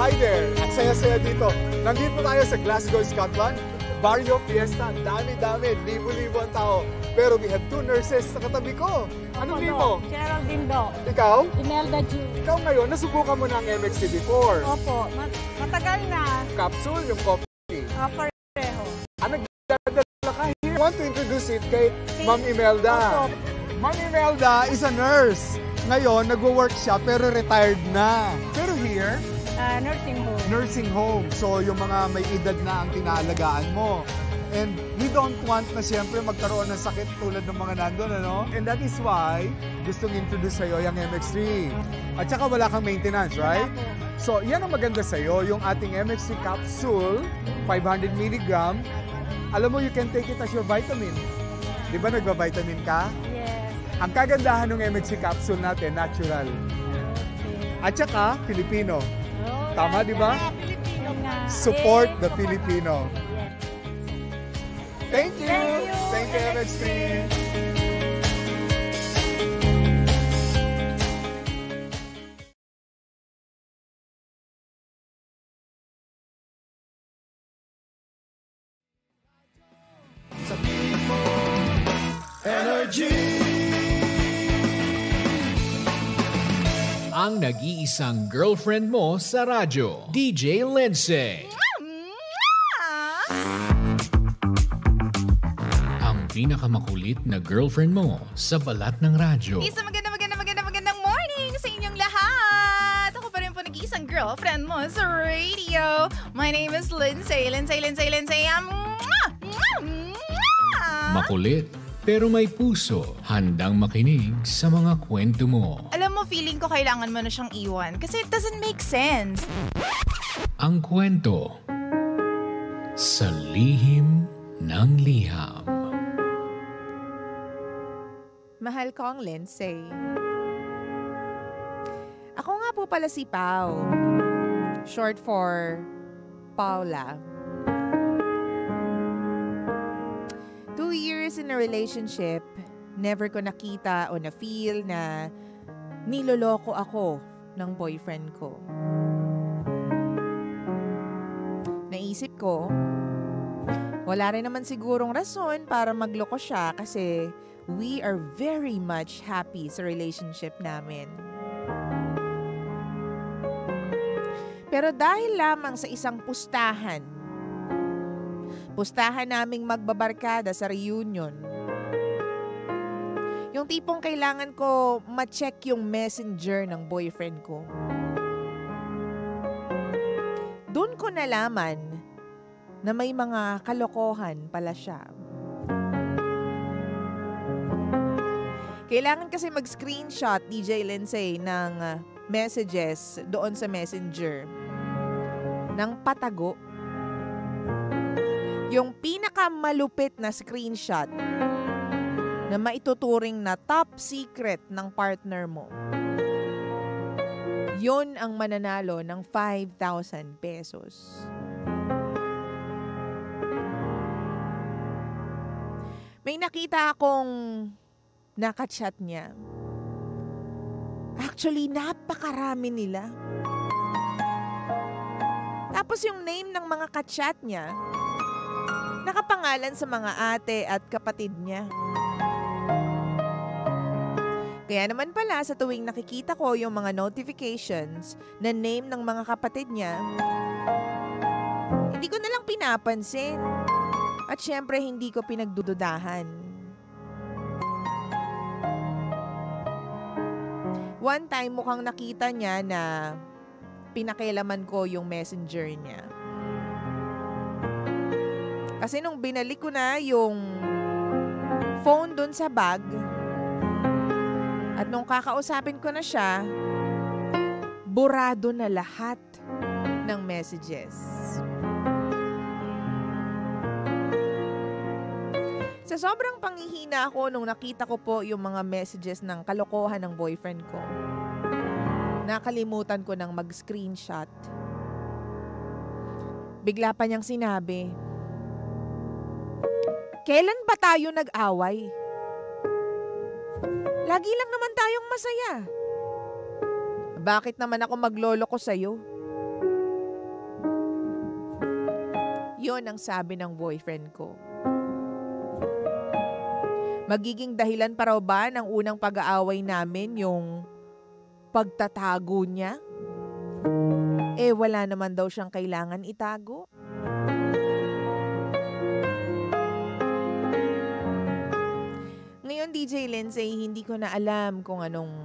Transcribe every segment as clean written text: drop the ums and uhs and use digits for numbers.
Hi there! At saya-saya dito. Nandito tayo sa Glasgow, Scotland. Barrio Fiesta, dami-dami, libo-libo ang tao. Pero we have two nurses sa katabi ko. Anong name mo? Geraldine Do. Ikaw? Imelda Ju. Ikaw ngayon, nasubukan mo na ang MXT before. Opo, matagal na. Capsule, yung coffee. Pareho. Nagdadala ka here. I want to introduce it kay Ma'am Imelda. Opo. Ma'am Imelda is a nurse. Ngayon, nagwo-work siya pero retired na. Pero here, Nursing home. nursing home. So, yung mga may edad na ang tinaalagaan mo. And we don't want na siyempre magkaroon ng sakit tulad ng mga nandun, ano? And that is why gustong introduce sa'yo yung MX3. At saka wala kang maintenance, right? So, yan ang maganda sa'yo, yung ating MX3 capsule, 500 mg. Alam mo, you can take it as your vitamin. Di ba nagba-vitamin ka? Yes. Ang kagandahan ng MX3 capsule natin, natural. Okay. At saka, Filipino. Oh, Tama, di ba? Filipino nga. Support the Support Filipino. Yes. Thank you! Thank you, Thank you, MX3! Ang nag-iisang girlfriend mo sa radyo, DJ Lindsay. Ang pinakamakulit na girlfriend mo sa balat ng radyo. Isang magandang morning sa inyong lahat. Ako pa rin po nag-iisang girlfriend mo sa radio. My name is Lindsay. Makulit, pero may puso, handang makinig sa mga kwento mo. Alam mo, feeling ko kailangan mo na siyang iwan kasi it doesn't make sense. Ang kwento sa lihim ng liham. Mahal ko ang Lindsay. Ako nga po pala si Pao. Short for Paula. 2 years in a relationship, never ko nakita o na-feel na niloloko ako ng boyfriend ko. Naisip ko, wala rin naman sigurong rason para magloko siya kasi we are very much happy sa relationship namin. Pero dahil lamang sa isang pustahan naming magbabarkada sa reunion, yung tipong kailangan ko ma-check yung messenger ng boyfriend ko. Doon ko nalaman na may mga kalokohan pala siya. Kailangan kasi mag-screenshot, DJ Lindsay, ng messages doon sa messenger ng patago. Yung pinakamalupit na screenshot na maituturing na top secret ng partner mo. Yon ang mananalo ng 5,000 pesos. May nakita akong nakachat niya. Actually, napakarami nila. Tapos yung name ng mga kachat niya, nakapangalan sa mga ate at kapatid niya. Kaya naman pala sa tuwing nakikita ko yung mga notifications na name ng mga kapatid niya, hindi ko nalang pinapansin. At syempre hindi ko pinagdududahan. One time mukhang nakita niya na pinakialaman ko yung messenger niya. Kasi nung binalik ko na yung phone dun sa bag, at nung kakausapin ko na siya, burado na lahat ng messages. Sa sobrang panghihina ako nung nakita ko po yung mga messages ng kalokohan ng boyfriend ko, nakalimutan ko nang mag-screenshot. Bigla pa niyang sinabi, "Kailan ba tayo nag-away? Lagi lang naman tayong masaya. Bakit naman ako magloloko sa'yo?" Yon ang sabi ng boyfriend ko. Magiging dahilan pa raw ba ng unang pag-aaway namin yung pagtatago niya? Wala naman daw siyang kailangan itago. Ngayon, DJ Lindsay, hindi ko na alam kung anong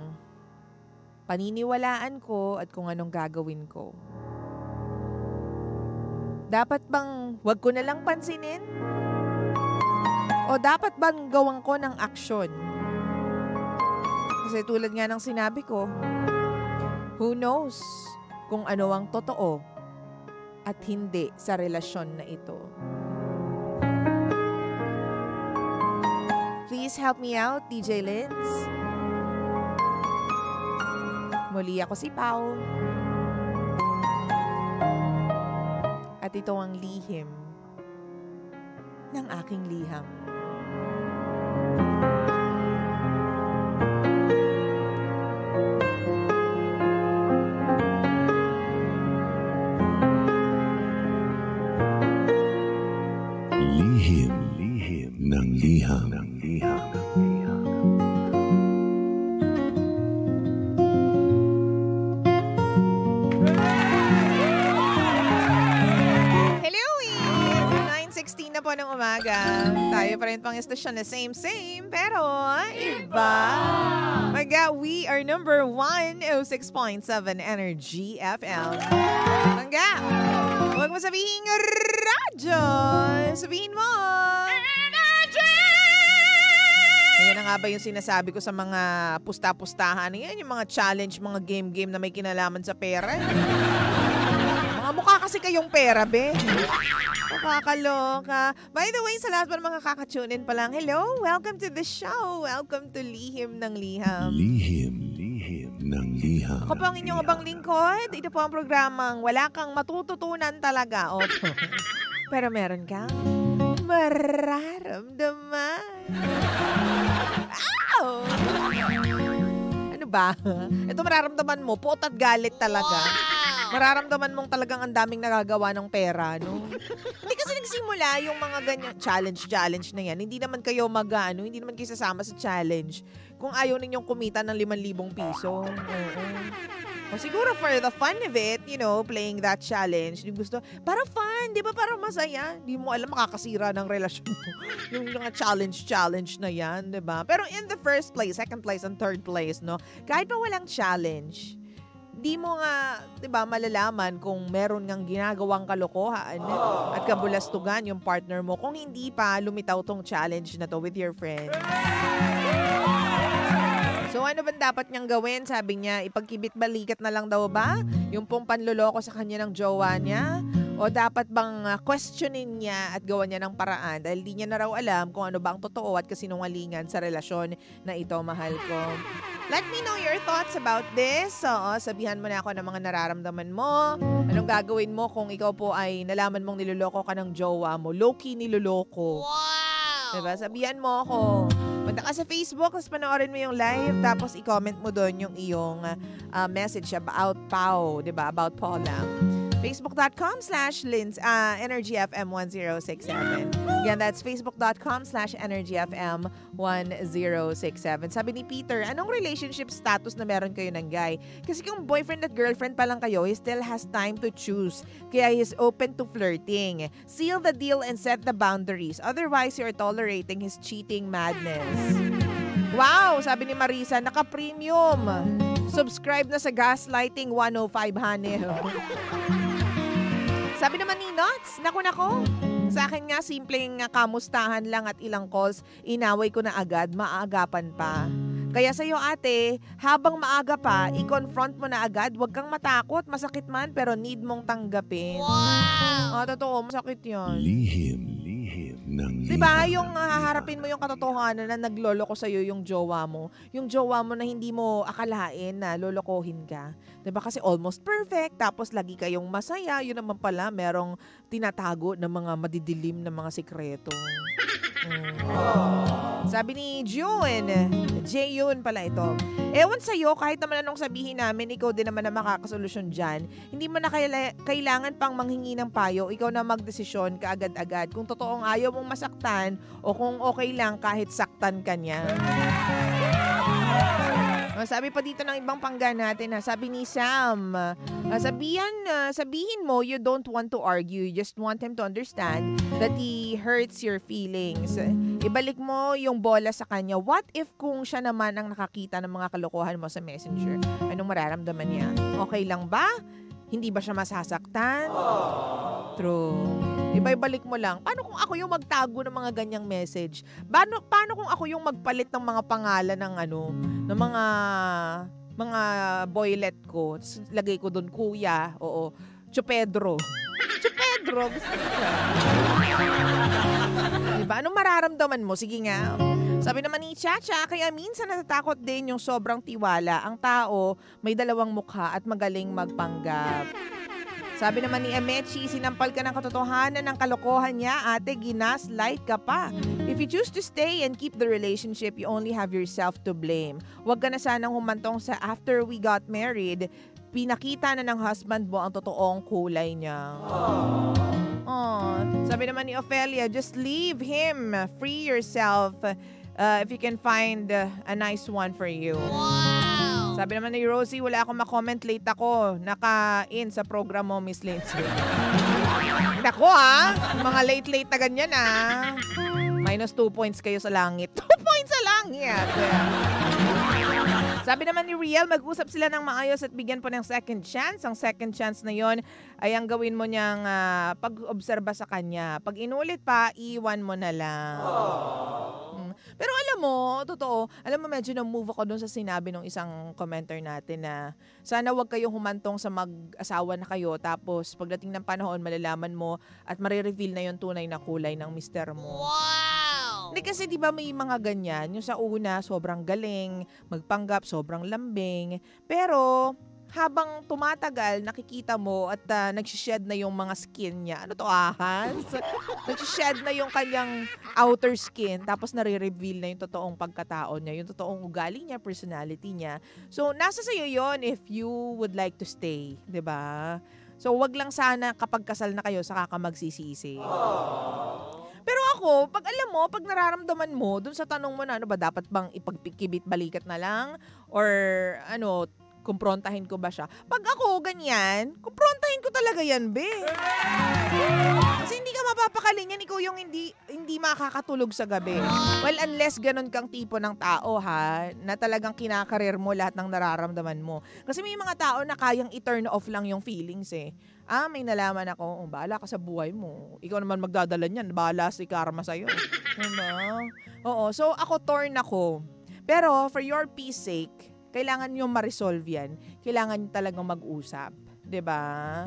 paniniwalaan ko at kung anong gagawin ko. Dapat bang wag ko na lang pansinin? O dapat bang gawan ko ng aksyon? Kasi tulad nga ng sinabi ko, who knows kung ano ang totoo at hindi sa relasyon na ito. Please help me out, DJ Linz. Muli ako si Pao. At ito ang lihim ng aking liham. Lihim ng liham. Na po ng umaga. Tayo pa rin pang estasyon na same, pero iba. We are number 106.7 Energy FM. Huwag mo sabihin radyo. Sabihin mo. Energy! Ayan na nga ba yung sinasabi ko sa mga pusta-pustahan? Yan yung mga challenge, mga game-game na may kinalaman sa pera. Mga mukha kasi kayong pera, be. Nakakaloka. By the way, sa lahat pa ng mga kakatune in pa lang, hello, welcome to the show. Welcome to Lihim ng Liham. Lihim ng liham. Ako po ang inyong abang lingkod. Ito po ang programang wala kang matututunan talaga. Opo. Pero meron kang mararamdaman. Ow! Ano ba? Ito mararamdaman mo, puot at galit talaga. Mararamdaman mong talagang ang daming nagagawa ng pera, no? Hindi kasi nagsimula yung mga ganyan challenge na yan. Hindi naman kayo hindi naman kayo sasama sa challenge kung ayaw ninyong kumita ng 5,000 piso. O siguro for the fun of it, playing that challenge. Yung gusto, para fun, di ba? Para masaya. Hindi mo alam, makakasira ng relasyon mo. Yung mga challenge na yan, di ba? Pero in the first place, second place, and third place, no? Kahit pa walang challenge, di mo nga, 'di ba, malalaman kung meron ngang ginagawang kalokohan at kabulastugan yung partner mo kung hindi pa lumitaw tong challenge na to with your friend. So ano ba dapat niyang gawin? Sabi niya, ipagkibit-balikat na lang daw ba yung pong panloloko sa kanya ng jowa niya? O dapat bang questionin niya at gawan niya ng paraan dahil di niya na raw alam kung ano ba ang totoo at kasinungalingan sa relasyon na ito, mahal ko. Let me know your thoughts about this. Sabihan mo na ako ng mga nararamdaman mo. Anong gagawin mo kung ikaw po ay nalaman mong niloloko ka ng jowa mo? Low-key niloloko. Wow! Diba? Sabihan mo ako. Punta ka sa Facebook, tapos panoorin mo yung live, tapos i-comment mo doon yung iyong message about Pao, diba? About Paula. Facebook.com/EnergyFM1067. Yan, that's Facebook.com/EnergyFM1067. Sabi ni Peter, anong relationship status na meron kayo ng guy? Kasi kung boyfriend at girlfriend pa lang kayo, he still has time to choose. Kaya he's open to flirting. Seal the deal and set the boundaries. Otherwise, you're tolerating his cheating madness. Wow! Sabi ni Marisa, naka-premium. Subscribe na sa Gaslighting 105, honey. Sabi naman ni Nuts, nako. Sa akin nga, simpleng kamustahan lang at ilang calls, inaway ko na agad, maaagapan pa. Kaya sa'yo ate, habang maaga pa, i-confront mo na agad, huwag kang matakot, masakit man, pero need mong tanggapin. Wow! Totoo, masakit yan. Lihim ng liham. Diba, yung haharapin mo yung katotohanan na nagloloko sa'yo yung jowa mo. Yung jowa mo na hindi mo akalain na lolokohin ka. Diba, kasi almost perfect, tapos lagi kayong masaya. Yun naman pala, merong tinatago na mga madidilim na mga sikreto. Sabi ni June, Jayun pala ito. Ewan sa'yo, kahit naman anong sabihin namin, ikaw din naman na makakasolusyon dyan. Hindi mo na kailangan pang manghingi ng payo, ikaw na magdesisyon kaagad-agad kung totoong ayaw mong masaktan o kung okay lang kahit saktan ka niya. Sabi pa dito ng ibang pangga natin, sabi ni Sam, sabihin mo you don't want to argue, you just want him to understand that he hurts your feelings. Ibalik mo yung bola sa kanya. What if kung siya naman ang nakakita ng mga kalokohan mo sa messenger? Anong mararamdaman niya? Okay lang ba? Hindi ba siya masasaktan? True. Ibalik mo lang. Paano kung ako yung magtago ng mga ganyang message? Paano kung ako yung magpalit ng mga pangalan ng ng mga boylet ko? Lagay ko doon kuya, Chupedro. Chupedro, gusto ko siya. Diba? Anong mararamdaman mo? Sige nga. Sabi naman ni Chacha, kaya minsan natatakot din yung sobrang tiwala. Ang tao may dalawang mukha at magaling magpanggap. Sabi naman ni Amechi, sinampal ka ng katotohanan ng kalokohan niya, ate, ginaslight ka pa. If you choose to stay and keep the relationship, you only have yourself to blame. Huwag ka na sanang humantong sa after we got married, pinakita na ng husband mo ang totoong kulay niya. Sabi naman ni Ophelia, just leave him. Free yourself if you can find a nice one for you. Sabi naman ni Rosie, wala akong makomment, late ako. Naka-in sa program mo, Miss Lindsay. Nako mga late-late na ganyan Minus 2 points kayo sa langit. 2 points sa langit. Sabi naman ni Riel, mag-usap sila ng maayos at bigyan po ng second chance. Ang second chance na yon ay ang gawin mo niyang pag-obserba sa kanya. Pag inulit pa, iwan mo na lang. Pero alam mo, totoo, medyo na-move ako dun sa sinabi ng isang commenter natin na sana wag kayong humantong sa mag-asawa na kayo tapos pagdating ng panahon, malalaman mo at marireveal na yung tunay na kulay ng mister mo. Wow! Hindi kasi diba may mga ganyan, yung sa una, sobrang galing, magpanggap, sobrang lambing, pero habang tumatagal, nakikita mo at nagsished na yung mga skin niya. Ano to, Hans? Nagsished na yung kanyang outer skin, tapos nare-reveal na yung totoong pagkatao niya, yung totoong ugali niya, personality niya. So, nasa sayo yon if you would like to stay, di ba? So, wag lang sana kapag kasal na kayo, saka ka magsisisi. Pero ako, pag alam mo, pag nararamdaman mo, dun sa tanong mo na, ano ba, dapat bang ipagkibit balikat na lang? Or, kumprontahin ko ba siya? Pag ako ganyan, kumprontahin ko talaga yan, be. Kasi hindi ka mapapakali niyan, ikaw yung hindi makakatulog sa gabi. Well, unless ganun kang tipo ng tao, na talagang kinakarir mo lahat ng nararamdaman mo. Kasi may mga tao na kayang i-turn off lang yung feelings may nalaman ako, bahala ka sa buhay mo. Ikaw naman magdadala niyan, bahala si karma sa'yo. Oo, so ako torn ako. Pero for your peace sake, kailangan nyo ma-resolve yan. Kailangan nyo talagang mag-usap. 'Di ba?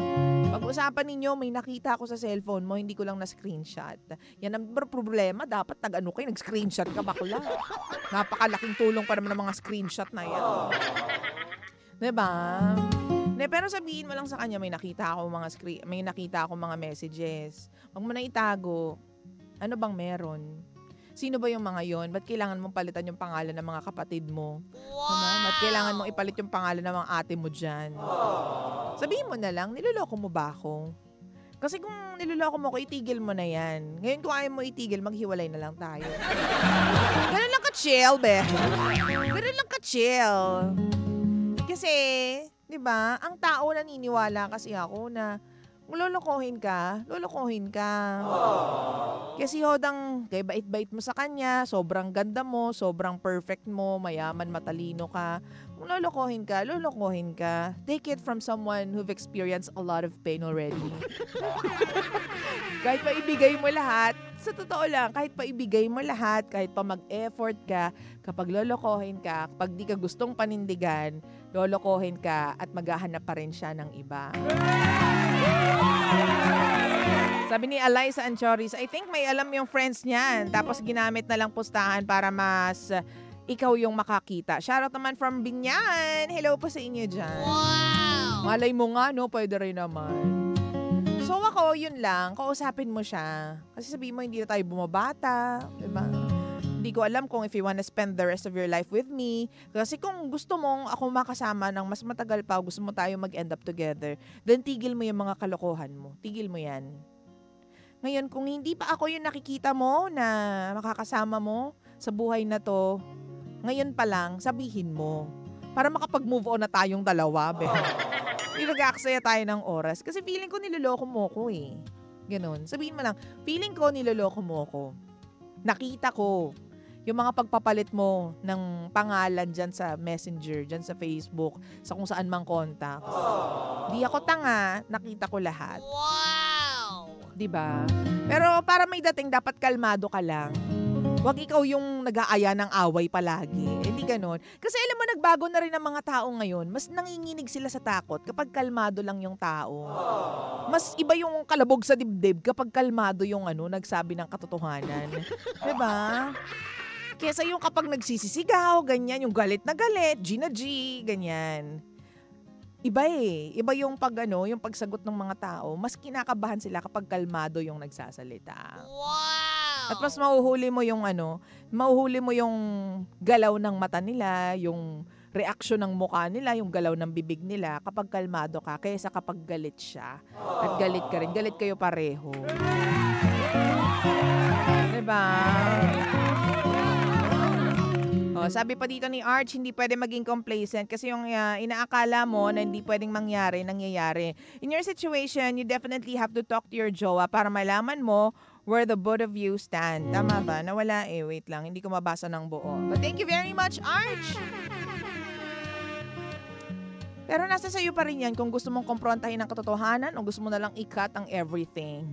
Pag-usapan ninyo, may nakita ako sa cellphone mo, hindi ko lang na-screenshot. Yan ang problema. Dapat nag-screenshot ka bakla. Napakalaking tulong pa naman ng mga screenshot na yan. 'Di ba? Pero sabihin mo lang sa kanya, may nakita ako mga messages. Huwag mo na itago. Ano bang meron? Sino ba yung mga yon? Ba't kailangan mong palitan yung pangalan ng mga kapatid mo? Wow! Ba't kailangan mong ipalit yung pangalan ng mga ate mo dyan? Sabihin mo na lang, niloloko mo ba ako? Kasi kung niloloko mo ako, itigil mo na yan. Ngayon kung ayaw mo itigil, maghiwalay na lang tayo. Ganun lang ka-chill, be. Ganun lang ka-chill. Kasi, di ba, ang tao naniniwala kasi ako na lolokohin ka. Kasi hodang kay bait-bait mo sa kanya, sobrang ganda mo, sobrang perfect mo, mayaman, matalino ka. Kung lolokohin ka. Take it from someone who've experienced a lot of pain already. Kahit pa ibigay mo lahat, sa totoo lang, kahit pa ibigay mo lahat, kahit pa mag-effort ka, kapag lolokohin ka, kapag di ka gustong panindigan, lolokohin ka at maghahanap pa rin siya ng iba. Sabi ni Eliza Anchoris, I think may alam yung friends niyan. Tapos ginamit na lang pustahan para mas ikaw yung makakita. Shoutout naman from Binyan. Hello po sa inyo dyan. Wow! Malay mo nga, no? Pwede rin naman. So ako, Pero yun lang, kausapin mo siya. Kasi sabihin mo, hindi na tayo bumabata. Diba? Hindi ko alam kung if you wanna spend the rest of your life with me. Kasi kung gusto mong ako makasama ng mas matagal pa, gusto mo tayo mag-end up together, then tigil mo yung mga kalokohan mo. Tigil mo yan. Ngayon, kung hindi pa ako yung nakikita mo na makakasama mo sa buhay na to, ngayon pa lang, sabihin mo. Para makapag-move on na tayong dalawa, be. Nag-aaksaya tayo ng oras. Kasi feeling ko niloloko mo ko eh. Ganon. Sabihin mo lang, feeling ko niloloko mo ko. Nakita ko yung mga pagpapalit mo ng pangalan dyan sa Messenger, dyan sa Facebook, sa kung saan mang contact. Di ako tanga, nakita ko lahat. Wow! Diba? Pero para may dating, dapat kalmado ka lang. Huwag ikaw yung nag-aaya ng away palagi. Hindi ganon. Kasi alam mo, nagbago na rin ang mga tao ngayon. Mas nanginginig sila sa takot kapag kalmado lang yung tao. Mas iba yung kalabog sa dibdib kapag kalmado yung nagsabi ng katotohanan. Diba? Kesa yung kapag nagsisisigaw, ganyan, yung galit na galit, G na G, ganyan. Iba eh. Iba yung yung pagsagot ng mga tao. Mas kinakabahan sila kapag kalmado yung nagsasalita. Wow! At mas mahuhuli mo yung mahuhuli mo yung galaw ng mata nila, yung reaksyon ng mukha nila, yung galaw ng bibig nila kapag kalmado ka, kaysa kapag galit siya. At galit ka rin. Galit kayo pareho. Diba? Sabi pa dito ni Arch, hindi pwede maging complacent kasi yung inaakala mo na hindi pwedeng mangyari, nangyayari. In your situation, you definitely have to talk to your jowa para malaman mo where the both of you stand. Tama ba? Nawala eh. Wait lang. Hindi ko mabasa ng buo. But thank you very much, Arch! Pero nasa sa'yo pa rin yan kung gusto mong kumprontahin ang katotohanan o gusto mo na lang i-cut ang everything.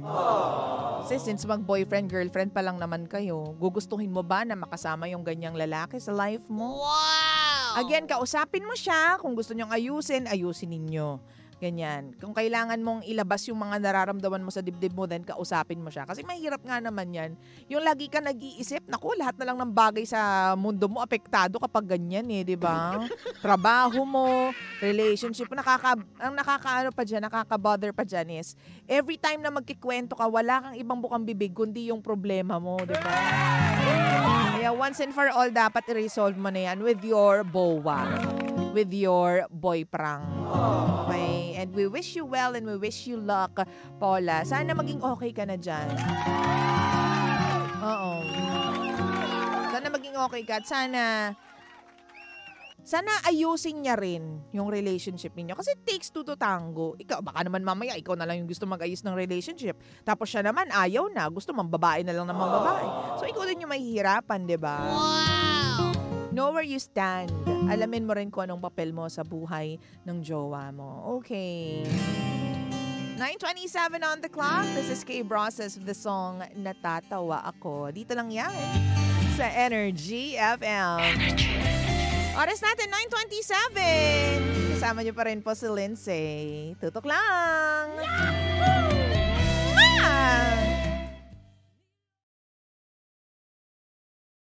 Kasi since mag-boyfriend, girlfriend pa lang naman kayo, gugustuhin mo ba na makasama yung ganyang lalaki sa life mo? Wow! Again, kausapin mo siya. Kung gusto nyong ayusin, ayusin ninyo. Ganyan. Kung kailangan mong ilabas yung mga nararamdaman mo sa dibdib mo, then kausapin mo siya. Kasi mahirap nga naman yan. Yung lagi ka nag-iisip, naku, lahat na lang ng bagay sa mundo mo apektado kapag ganyan eh, di ba? Trabaho mo, relationship, nakaka-bother pa dyan is, every time na magkikwento ka, wala kang ibang bukang bibig, kundi yung problema mo, di ba? Kaya once and for all, dapat i-resolve mo na yan with your bowa. With your boy prank. Okay? And we wish you well and we wish you luck, Paula. Sana maging okay ka na dyan. Oo. Sana maging okay ka at sana ayusin niya rin yung relationship ninyo. Kasi it takes two to tango. Ikaw, baka naman mamaya, ikaw na lang yung gusto mag-ayos ng relationship. Tapos siya naman, ayaw na. Gusto mang babae na lang naman babae. So, ikaw din yung mahihirapan, di ba? Wow! Know where you stand. Alamin mo rin kung anong papel mo sa buhay ng jowa mo. Okay. 9:27 on the clock. This is Kay Brosses with the song Natatawa Ako. Dito lang yan sa Energy FM. Oras natin, 9:27. Kasama niyo pa rin po si Lindsay. Tutok lang. Yahoo! Ah!